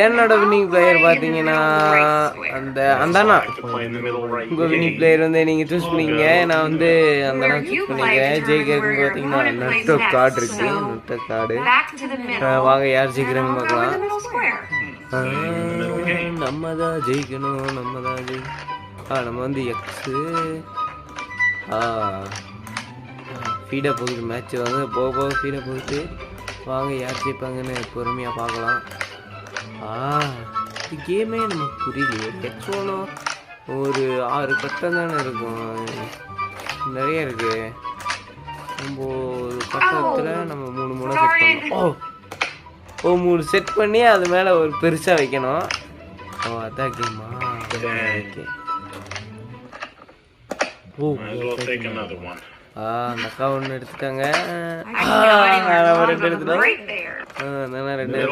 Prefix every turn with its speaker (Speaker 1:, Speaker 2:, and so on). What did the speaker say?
Speaker 1: என்னோட winning player பார்த்தீங்கன்னா அந்தானா. உங்கள் வின்னிங் பிளேயர் வந்து நீங்கள் சூஸ் பண்ணிங்க. நான் வந்து அந்தானா சூஸ் பண்ணிக்கிறேன். ஜெயிக்கிறதுக்கு பார்த்தீங்கன்னா நட்ட கார்டு இருக்கு. நட்ட கார்டு வாங்க யார் ஜெயிக்கிறேன்னு பார்க்கலாம். நம்ம தான் ஜெயிக்கணும். நம்ம வந்து எக்ஸு ஃபீடாக போகுது மேட்ச். வந்து போக ஃபீடாக போகுது. வாங்க யார் ஜெயிப்பாங்கன்னு பொறுமையாக பார்க்கலாம். இது கேமே நமக்கு புரியலையே. எக்ஸோனும் ஒரு 6 கட்டம் தானே இருக்கும். நிறைய இருக்கு. நம்ம ஒரு கட்டத்தில் நம்ம 3 செட் பண்ணணும். ஓ 3 செட் பண்ணி அது மேலே ஒரு பெருசாக வைக்கணும். அதான் கேமா. ஓகே. அந்த அக்கா ஒன்று எடுத்துட்டாங்க. 2 எடுத்துட்டோம். 2 எடுத்தேன்.